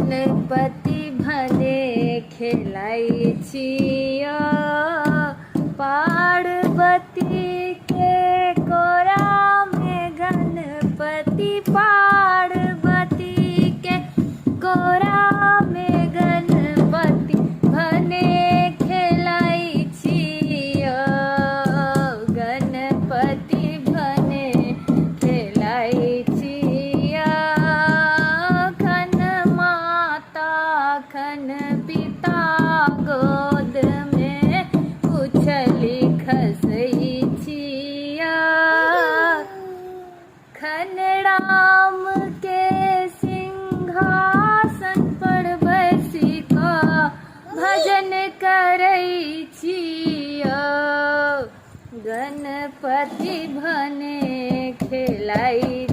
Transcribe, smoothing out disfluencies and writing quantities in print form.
गणपति भने खेलाई छिया पार्वती के कोरा में गणपति पार्वती के कोरा में गणपति भने खेलाई छिया गणपति भने खेलाई छिया खन माता खन पिता गोद में उछली खसई छिया खन राम के सिंहासन पर बैसी का भजन करई छिया गणपति भने खेलाई